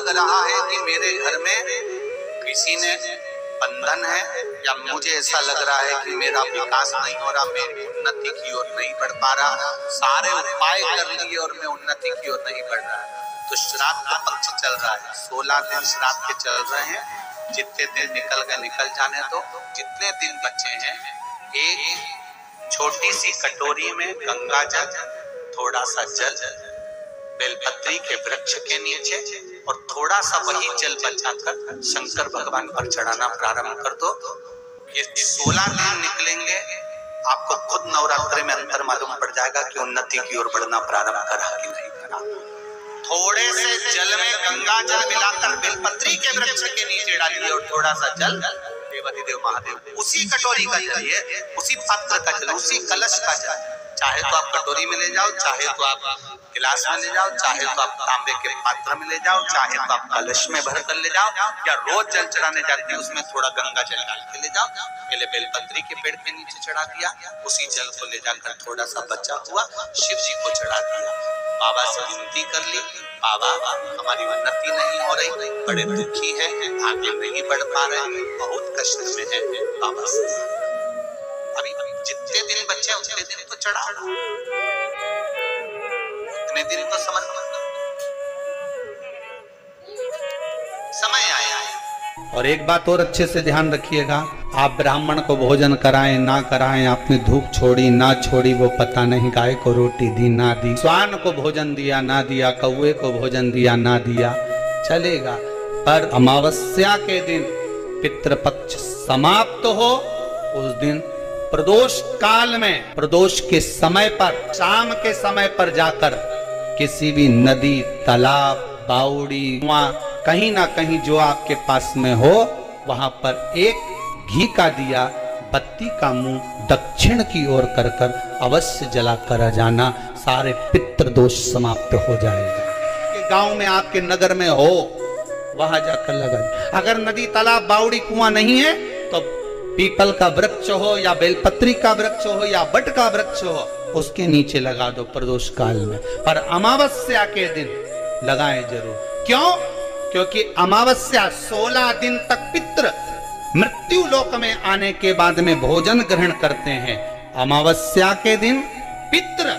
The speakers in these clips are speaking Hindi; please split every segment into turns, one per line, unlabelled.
लग रहा है कि मेरे घर में किसी ने बंधन है, या मुझे ऐसा लग रहा है कि मेरा विकास नहीं हो रहा, मेरी उन्नति की ओर नहीं बढ़ पा रहा, सारे उपाय कर लिए और मैं उन्नति की ओर नहीं बढ़ रहा, तो श्राद्ध का पक्ष चल रहा है। 16 दिन श्राद्ध के चल रहे हैं। जितने दिन निकल गए निकल जाने दो। जितने दिन बचे हैं, एक छोटी सी कटोरी में गंगा जल, थोड़ा सा जल बेलपत्री के वृक्ष के नीचे और थोड़ा सा वही जल बचाकर शंकर भगवान पर चढ़ाना प्रारंभ कर दो। ये 16 दिन निकलेंगे, आपको खुद नवरात्रि में अंतर मालूम पड़ जाएगा कि उन्नति की ओर बढ़ना प्रारंभ करा कि नहीं करा। थोड़े से जल में गंगा जल मिलाकर बेलपत्री के वृक्ष के नीचे डालिए और थोड़ा सा जल देवाधिदेव महादेव, उसी कटोरी का जल, उसी पात्र का जल, उसी कलश का जल, चाहे तो आप कटोरी में ले जाओ, चाहे तो आप गिलास में ले जाओ, चाहे तो आप तांबे के पात्र में ले जाओ, चाहे तो आप कलश में भर कर ले जाओ, या रोज जल चढ़ाने जाती है उसमें थोड़ा गंगा जल डाल के ले जाओ। पहले बेलपत्री के पेड़ के नीचे चढ़ा दिया, उसी जल को ले जाकर थोड़ा सा बचा हुआ शिव जी को चढ़ा दिया। बाबा से विनती कर ली, बाबा हमारी उन्नति नहीं हो रही, बड़े दुखी है, आगे नहीं बढ़ पा रहे, बहुत कष्ट में है, बाबा से अभी जितने दिन बचे उतने दिन तो चढ़ा, उतने दिन तो समर्पण, समय आया है।
और एक बात और अच्छे से ध्यान रखिएगा, आप ब्राह्मण को भोजन कराएं ना कराएं, आपने धूप छोड़ी ना छोड़ी वो पता नहीं, गाय को रोटी दी ना दी, स्वान को भोजन दिया ना दिया, कौवे को भोजन दिया ना दिया, चलेगा। पर अमावस्या के दिन पितृपक्ष समाप्त हो, उस दिन प्रदोष काल में, प्रदोष के समय पर, शाम के समय पर जाकर किसी भी नदी, तालाब, बावड़ी, कुआं, कहीं ना कहीं जो आपके पास में हो, वहां पर एक घी का दिया, बत्ती का मुंह दक्षिण की ओर कर कर अवश्य जला कर जाना, सारे पितृ दोष समाप्त हो जाएगा। गांव में आपके नगर में हो, वहां जाकर लगा। अगर नदी, तालाब, बावड़ी, कुआं नहीं है तो पीपल का वृक्ष हो या बेलपत्री का वृक्ष हो या बट का वृक्ष हो, उसके नीचे लगा दो प्रदोष काल में। पर अमावस्या के दिन लगाएं जरूर। क्यों? क्योंकि अमावस्या 16 दिन तक पितृ मृत्यु लोक में आने के बाद में भोजन ग्रहण करते हैं। अमावस्या के दिन पितृ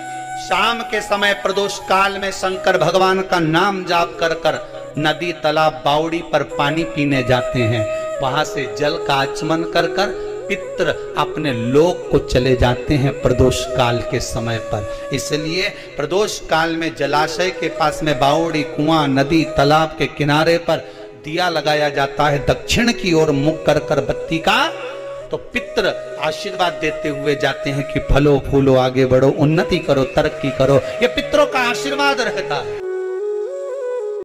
शाम के समय प्रदोष काल में शंकर भगवान का नाम जाप कर कर नदी, तालाब, बावड़ी पर पानी पीने जाते हैं। वहां से जल का आचमन कर कर पितृ अपने लोक को चले जाते हैं प्रदोष काल के समय पर। इसलिए प्रदोष काल में जलाशय के पास में बावड़ी, कुआं, नदी, तालाब के किनारे पर दिया लगाया जाता है दक्षिण की ओर मुख कर कर बत्ती का, तो पितृ आशीर्वाद देते हुए जाते हैं कि फलो फूलो, आगे बढ़ो, उन्नति करो, तरक्की करो। ये पितरों का आशीर्वाद रहता है।